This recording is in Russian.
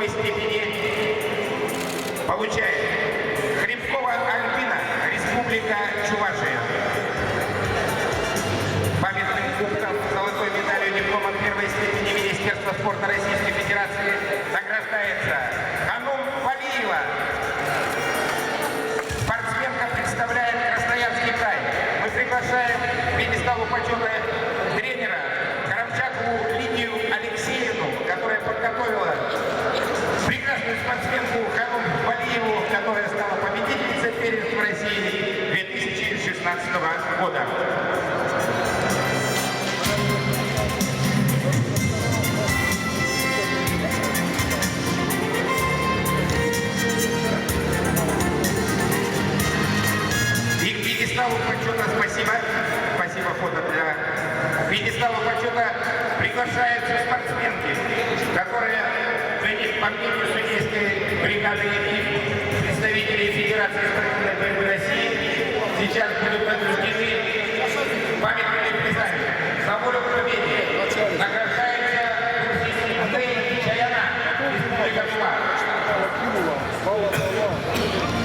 второй степени получает Хребкова Альбина, Республика Чувашия. Памятным кубком, золотой медалью, дипломом первой степени Министерства спорта Российской Федерации награждается Ханум Валиева. Спортсменка представляет Красноярский край. Мы приглашаем к пьедесталу почета тренера Карамчакову Лидию Алексеевну, которая подготовила прекрасную спортсменку Ханум Валиеву, которая стала победительницей первенства России 2016 года. Пьедесталу почета спасибо фото для пьедестала почета приглашаются спортсменки, которые по мнению судейской бригады и представителей Федерации спортивной борьбы России сейчас будут